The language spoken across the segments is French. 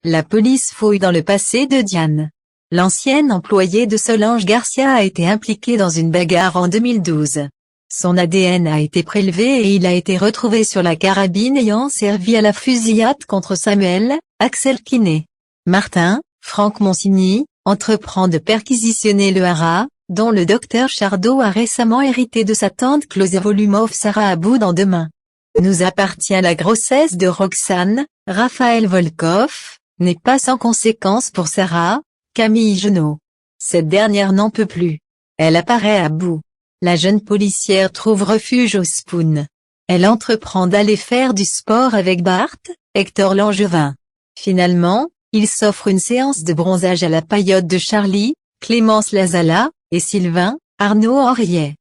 La police fouille dans le passé de Diane. L'ancienne employée de Solange Garcia a été impliquée dans une bagarre en 2012. Son ADN a été prélevé et il a été retrouvé sur la carabine ayant servi à la fusillade contre Samuel, Axel Kiné. Martin, Franck Monsigny, entreprend de perquisitionner le haras, dont le docteur Chardot a récemment hérité de sa tante Claudia Volumov Sarah Aboud en 2 mains. Nous appartient la grossesse de Roxane, Raphaël Volkov, n'est pas sans conséquence pour Sarah, Camille Genot. Cette dernière n'en peut plus. Elle apparaît à bout. La jeune policière trouve refuge au Spoon. Elle entreprend d'aller faire du sport avec Bart, Hector Langevin. Finalement, il s'offre une séance de bronzage à la paillote de Charlie, Clémence Lazala, et Sylvain, Arnaud Henriet.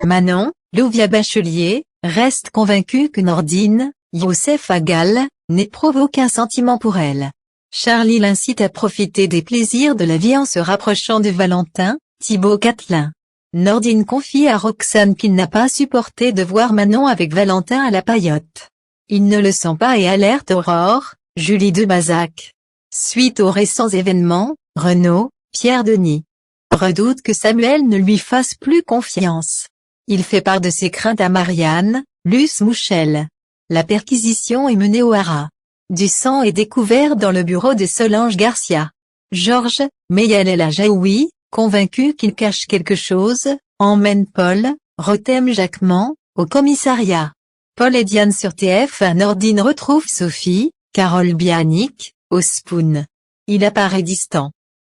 Manon, Louvia Bachelier, reste convaincue que Nordine, Youssef Agal, n'éprouve aucun sentiment pour elle. Charlie l'incite à profiter des plaisirs de la vie en se rapprochant de Valentin, Thibaut Catelin. Nordine confie à Roxane qu'il n'a pas supporté de voir Manon avec Valentin à la paillote. Il ne le sent pas et alerte Aurore, Julie de Bazac. Suite aux récents événements, Renaud, Pierre Denis redoute que Samuel ne lui fasse plus confiance. Il fait part de ses craintes à Marianne, Luce Mouchel. La perquisition est menée au haras. Du sang est découvert dans le bureau de Solange Garcia. Georges, Meyel El Ajaoui, convaincu qu'il cache quelque chose, emmène Paul, Rotem Jacquemont, au commissariat. Paul et Diane sur TF1. Nordine retrouve Sophie, Carole Bianic, au Spoon. Il apparaît distant.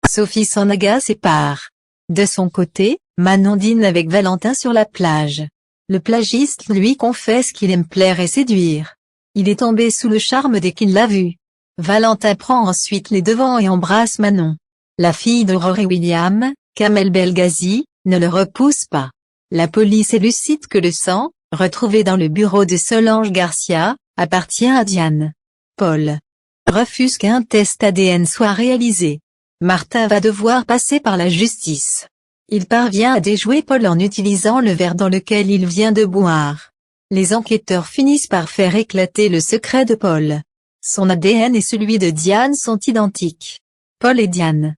Sophie s'en agace et part. De son côté, Manon dîne avec Valentin sur la plage. Le plagiste lui confesse qu'il aime plaire et séduire. Il est tombé sous le charme dès qu'il l'a vue. Valentin prend ensuite les devants et embrasse Manon. La fille d'Aurore et William, Kamel Belghazi, ne le repousse pas. La police élucide que le sang, retrouvé dans le bureau de Solange Garcia, appartient à Diane. Paul refuse qu'un test ADN soit réalisé. Martin va devoir passer par la justice. Il parvient à déjouer Paul en utilisant le verre dans lequel il vient de boire. Les enquêteurs finissent par faire éclater le secret de Paul. Son ADN et celui de Diane sont identiques. Paul et Diane